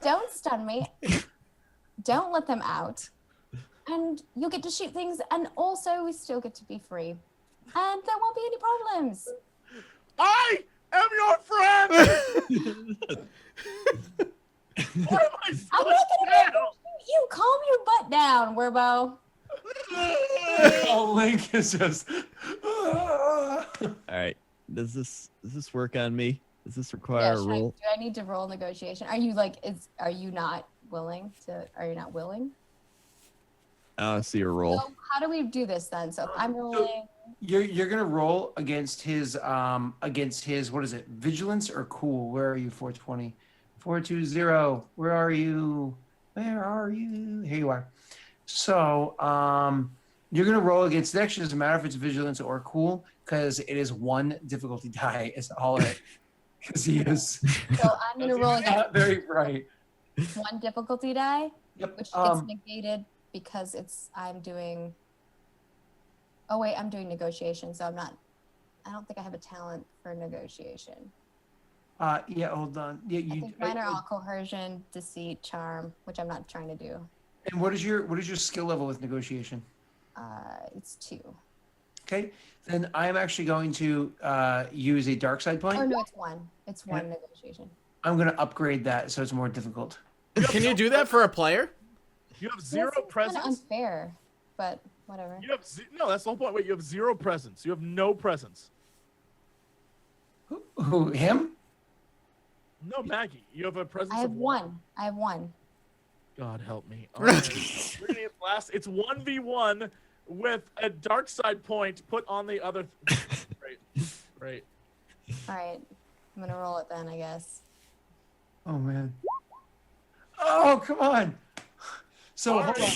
Don't stun me. Don't let them out. And you'll get to shoot things, and also we still get to be free. And there won't be any problems. I am your friend. Why am I I'm so not gonna sad? you calm your butt down, Werbo. Oh, Link is just. All right. Does this work on me? Does this require a should roll? do I need to roll negotiation? Are you like are you not willing to are you not willing? I want to see a roll. So how do we do this then? So if I'm rolling You're gonna roll against his what is it? Vigilance or cool? Where are you? 420, 420. Where are you? Where are you? Here you are. So you're gonna roll against. It actually doesn't matter if it's vigilance or cool because it is 1 difficulty die. Is all it. Because he is so I'm gonna roll against not very bright. 1 difficulty die, Yep. which gets negated because I'm doing I'm doing negotiation, so I don't think I have a talent for negotiation. Yeah. Hold on. Yeah. I think mine are all coercion, deceit, charm, which I'm not trying to do. And what is your skill level with negotiation? It's 2. Okay. Then I am actually going to use a dark side point. Oh no, it's 1. It's 1 negotiation. I'm going to upgrade that so it's more difficult. Can you do that for a player? You have 0 That's presence. kind of unfair, but whatever. You have no. That's the whole point. Wait, you have 0 presence. You have no presence. Who? Him? No, Maggie. You have a presence. I have of 1. I have 1. God help me. All right. We're gonna get last. It's 1v1 with a dark side point put on the other. Right. All right, I'm gonna roll it then, I guess. Oh man. Oh come on. So hold on.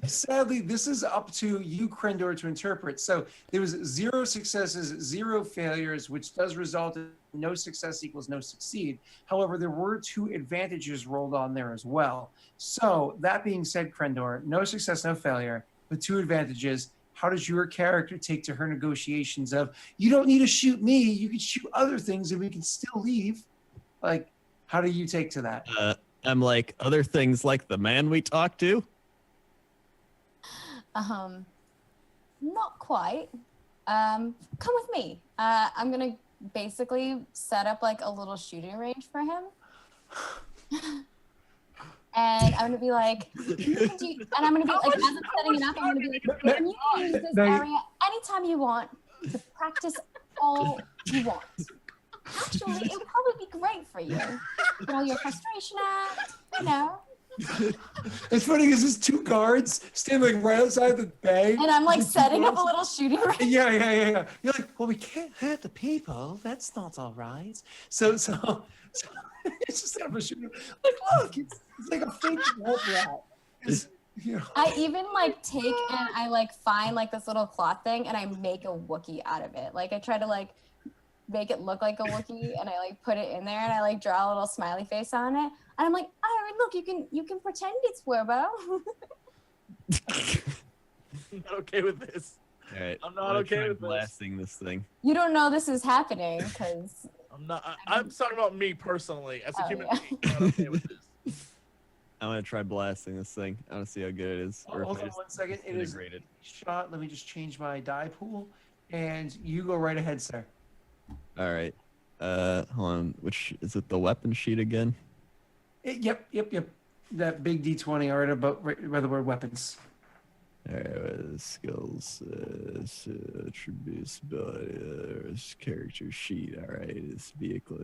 Sadly, this is up to you, Krendor, to interpret. So there was 0 successes, 0 failures, which does result in no success equals no succeed. However, there were 2 advantages rolled on there as well. So that being said, Krendor, no success, no failure, with 2 advantages. How does your character take to her negotiations of, you don't need to shoot me, you can shoot other things and we can still leave? Like, how do you take to that? I'm like, other things like the man we talked to? Not quite. Come with me. I'm gonna basically set up like a little shooting range for him. And I'm gonna be like, and I'm gonna be like, as I'm setting it up, I'm gonna be like, and you can use this area anytime you want to practice all you want. Actually, it would probably be great for you. Get all your frustration out, you know. It's funny because there's 2 guards standing right outside the bay. And I'm like setting up a little shooting range. Yeah. You're like, well, we can't hurt the people. That's not all right. So it's just set up a shooting. Like, look, it's like a fake wolf rat. I even like take and I like find like this little cloth thing and I make a Wookiee out of it. Like I try to like make it look like a Wookiee and I like put it in there and I like draw a little smiley face on it. And I'm like, Iron, look, you can pretend it's Werbo. I'm not okay with this. All right. I'm not okay with blasting this thing. You don't know this is happening because I'm not. I'm talking about me personally as a human being. I'm not okay with this. I'm gonna try blasting this thing. I want to see how good it is. Hold on 1 second. It is integrated. shot. Let me just change my die pool, and you go right ahead, sir. All right. Hold on. Which is it? The weapon sheet again? Yep. That big D20 right above by the word weapons. All right. Skills, attributes, ability, character sheet. All right. It's vehicle.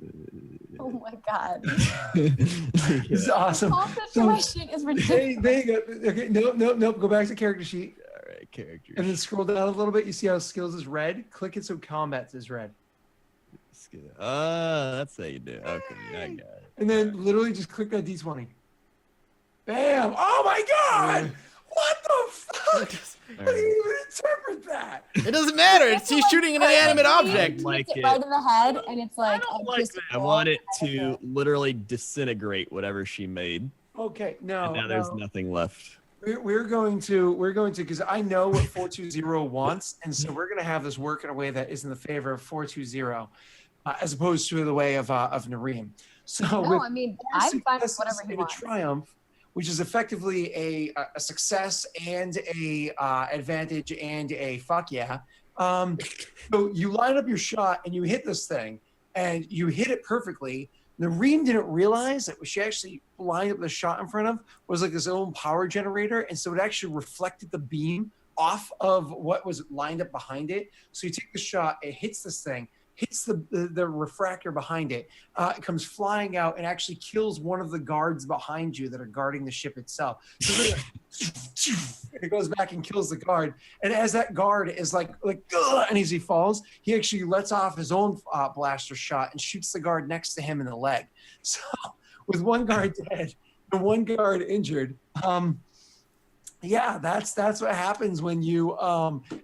oh my god. This is awesome. So my shit is ridiculous. There you go. Okay, nope. Go back to character sheet. All right. Character. And then scroll down a little bit. You see how skills is red? Click it so combat is red. That's how you do it. Okay, I got it. And then literally just click that D20. Bam! Oh my god! What the fuck? How do you even interpret that? It doesn't matter. He's shooting an inanimate object. Like it right in the head, and it's like, I want it to literally disintegrate whatever she made. Okay, And now there's nothing left. We're going to because I know what 420 wants, and so we're going to have this work in a way that is in the favor of 420, as opposed to the way of Nareem. So no, I mean, I'm fine with whatever he wants. A triumph, which is effectively a success and a advantage and a fuck yeah. So you line up your shot and you hit this thing, and you hit it perfectly. Nareem didn't realize that what she actually lined up the shot in front of was like this own power generator, and so it actually reflected the beam off of what was lined up behind it. So you take the shot, it hits this thing, hits the refractor behind it, it comes flying out and actually kills one of the guards behind you that are guarding the ship itself. So it goes back and kills the guard. And as that guard is like, and as he falls, he actually lets off his own blaster shot and shoots the guard next to him in the leg. So with one guard dead and one guard injured, yeah, that's what happens when you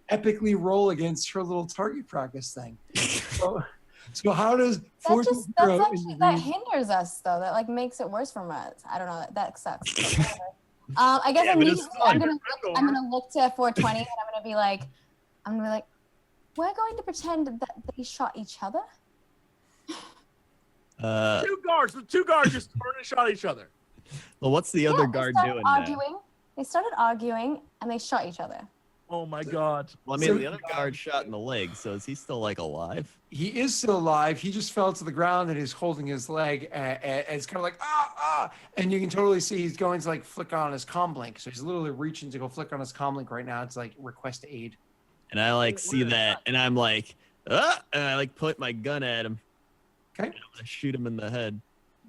epically roll against her little target practice thing. So how does that hinders us though? That like makes it worse for us. I don't know. That sucks. I guess I'm gonna look to 420 and I'm gonna be like, we're going to pretend that they shot each other. Two guards just turned and shot each other. Well, what's the other guard doing now? They started arguing and they shot each other. Oh my god. Well, I mean, the other guard shot in the leg, so is he still like alive? He is still alive. He just fell to the ground and he's holding his leg, and it's kind of like and you can totally see he's going to like flick on his comm link. So he's literally reaching to go flick on his comm link right now. It's like request aid. And I like see that, and I'm like, and I like point my gun at him. Okay. And I shoot him in the head.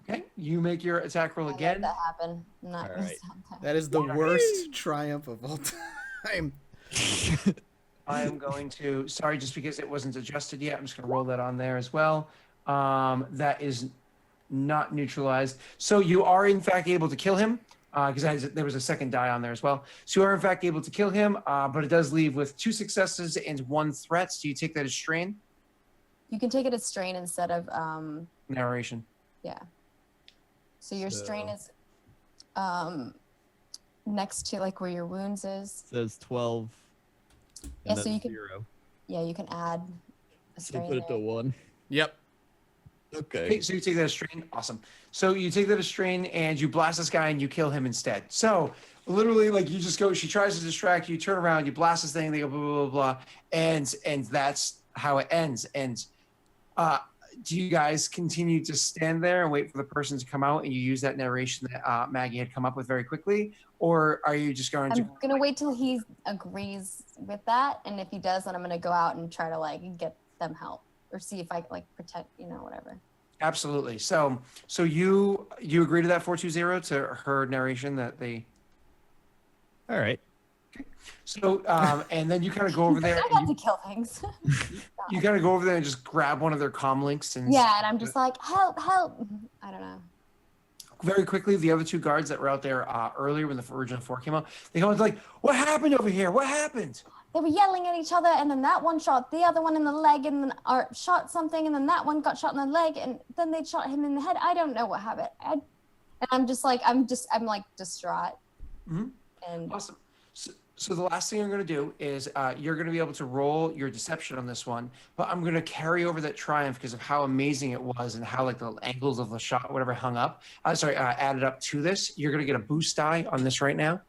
Okay, you make your attack roll again. That happened. I'm not gonna right. stop that. That is the worst triumph of all time. I am going to, sorry, just because it wasn't adjusted yet, I'm just going to roll that on there as well. That is not neutralized. So you are in fact able to kill him, because there was a second die on there as well. So you are in fact able to kill him, but it does leave with 2 successes and 1 threat. So you take that as strain? You can take it as strain instead of Narration. Yeah. So your strain is next to like where your wounds is. It says 12. Yeah, so you can 0. Yeah, you can add a So strain. put it to 1. Yep. Okay. So you take that as strain. Awesome. So you take that as strain and you blast this guy and you kill him instead. So literally, like you just go, she tries to distract you, turn around, you blast this thing, they go blah, blah, blah, blah. And that's how it ends. And do you guys continue to stand there and wait for the person to come out and you use that narration that Maggie had come up with very quickly? Or are you just going to... I'm going to wait till he agrees with that. And if he does, then I'm going to go out and try to like get them help or see if I like protect, whatever. Absolutely. So you agree to that 420 to her narration that they... All right. Okay. So, and then you kind of go over there. I got to kill things. You kind of go over there and just grab one of their comm links and... Yeah, and I'm just like, help. I don't know. very quickly, the other two guards that were out there earlier when the original 4 came out, they go like, "What happened over here? What happened?" They were yelling at each other, and then that one shot the other one in the leg, and then shot something, and then that one got shot in the leg, and then they shot him in the head. I don't know what happened. And I'm like distraught. Mm-hmm. And Awesome. So the last thing I'm going to do is you're going to be able to roll your deception on this one, but I'm going to carry over that triumph because of how amazing it was and how like the angles of the shot, whatever, hung up. Added up to this. You're going to get a boost die on this right now,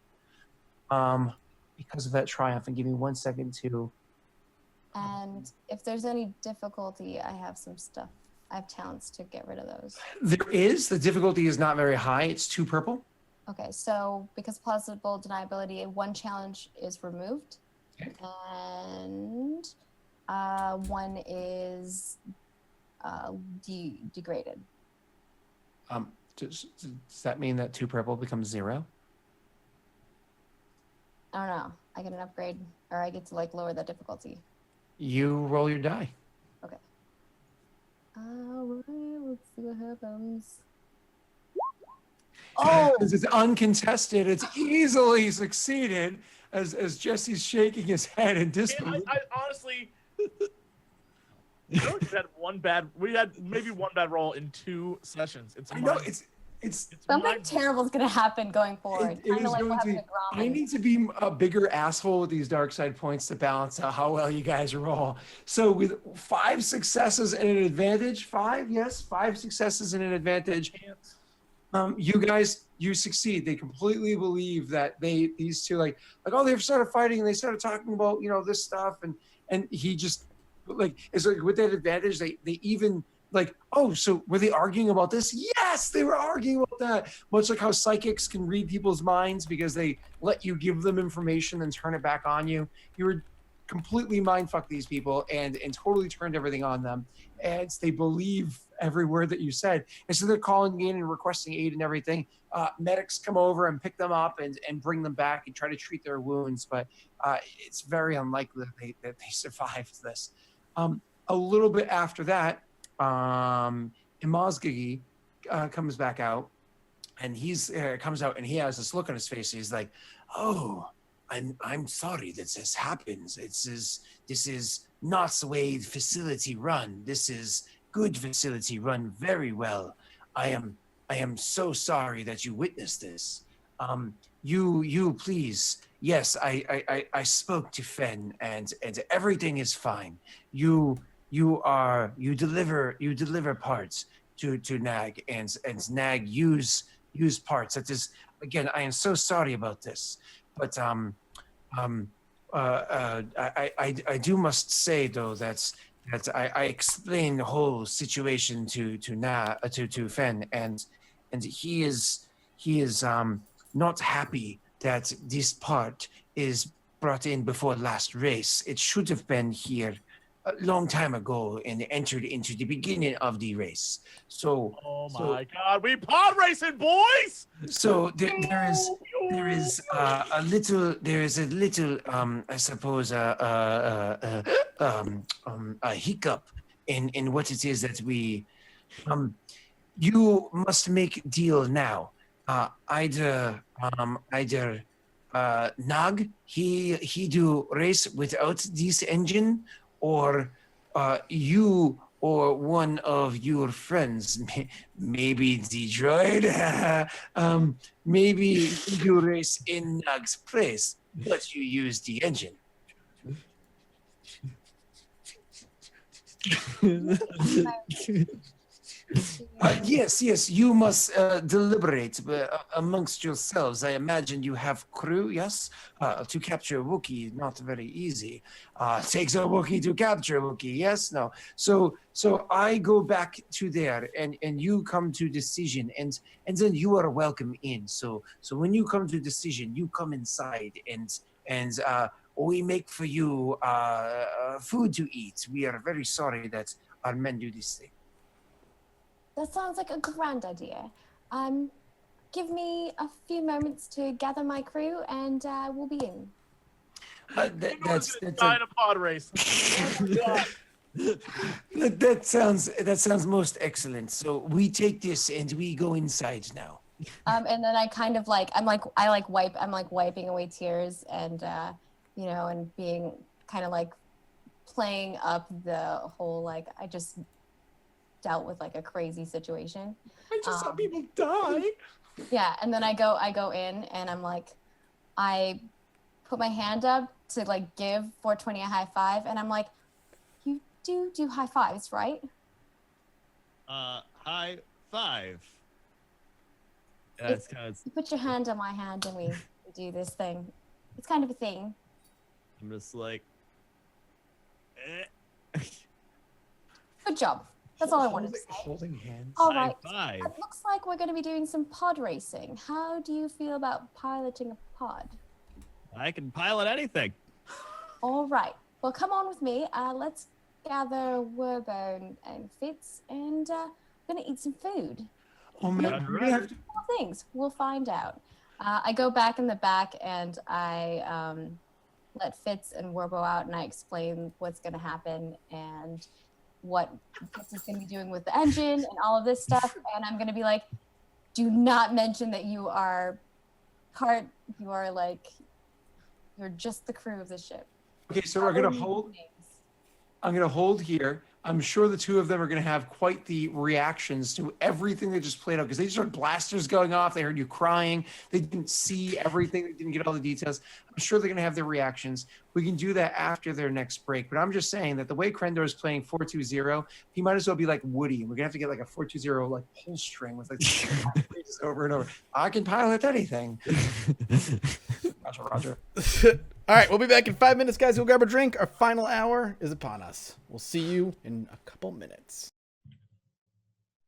because of that triumph. And give me 1 second to. And if there's any difficulty, I have some stuff. I have talents to get rid of those. There is. The difficulty is not very high. It's 2 purple. Okay, so because plausible deniability, 1 challenge is removed, Okay. and 1 is degraded. Does that mean that 2 purple becomes 0? I don't know. I get an upgrade, or I get to like lower the difficulty. You roll your die. Okay. Alright, let's see what happens. Oh, Because it's uncontested. It's easily succeeded as Jesse's shaking his head in disbelief. I honestly, we had maybe one bad roll in 2 sessions. I know it's something terrible is gonna happen going forward. It Kind is of like going what to be, happened to I Gromit. need to be a bigger asshole with these dark side points to balance out how well you guys roll. So with 5 successes and an advantage, 5 successes and an advantage. You guys, you succeed. They completely believe that these two like oh, they started fighting and they started talking about this stuff and he just like is like with that advantage they even like, oh, so were they arguing about this? Yes, they were arguing about that. Much like how psychics can read people's minds because they let you give them information and turn it back on you. You were completely mindfuck these people and totally turned everything on them. And they believe every word that you said. And so they're calling in and requesting aid and everything. Medics come over and pick them up and bring them back and try to treat their wounds. But it's very unlikely that they survived this. A little bit after that, Imazgigi comes back out, and comes out and he has this look on his face. He's like, "Oh, I'm sorry that this happens. This is not the way the facility run. This is good facility run very well. I am so sorry that you witnessed this. You please." Yes, I spoke to Fen and everything is fine. You deliver parts to Nag and Nag use parts. That is, again, I am so sorry about this, but I do must say though that I explained the whole situation to Fen and he is not happy that this part is brought in before last race. It should have been here a long time ago and entered into the beginning of the race. So, oh my God, we pod racing, boys! So there is a little, I suppose, a hiccup in what it is that we, you must make deal now. Either Nag, he do race without this engine, or you or one of your friends, maybe the droid, maybe you race in Nag's place, but you use the engine. Yes, you must deliberate amongst yourselves. I imagine you have crew, yes? To capture a Wookiee, not very easy. Takes a Wookiee to capture a Wookiee, yes? No. So I go back to there, and you come to decision, and then you are welcome in. So when you come to decision, you come inside, and we make for you food to eat. We are very sorry that our men do this thing. That sounds like a grand idea. Give me a few moments to gather my crew, and we'll be in. That's a pod race. That sounds most excellent. So we take this and we go inside now. And then I kind of like I'm wiping away tears and and being kind of like playing up the whole like I just dealt with like a crazy situation. I just saw people die. Yeah, and then I go in and I'm like, I put my hand up to like give 420 a high five, and I'm like, you do high fives, right? High five. That's kind of. You put your hand on my hand and we do this thing. It's kind of a thing. I'm just like. Good job. That's all I wanted to say. Holding hands. All right. High It five. looks like we're going to be doing some pod racing. How do you feel about piloting a pod? I can pilot anything. All right. Well, come on with me. Let's gather Werbone and Fitz, and we're going to eat some food. Oh man, we're gonna have to. Things. We'll find out. I go back in the back and I let Fitz and Werbo out, and I explain what's going to happen and what Fitz is going to be doing with the engine and all of this stuff. And I'm going to be like, do not mention that you're just the crew of the ship. Okay, so we're gonna hold. I'm gonna hold here. I'm sure the two of them are going to have quite the reactions to everything that just played out, because they just heard blasters going off. They heard you crying. They didn't see everything. They didn't get all the details. I'm sure they're going to have their reactions. We can do that after their next break. But I'm just saying that the way Krendor is playing 420, he might as well be like Woody. And we're going to have to get like a 420 like pull string with like phrases over and over. I can pilot anything. Roger. All right, we'll be back in 5 minutes, guys. We'll grab a drink. Our final hour is upon us. We'll see you in a couple minutes.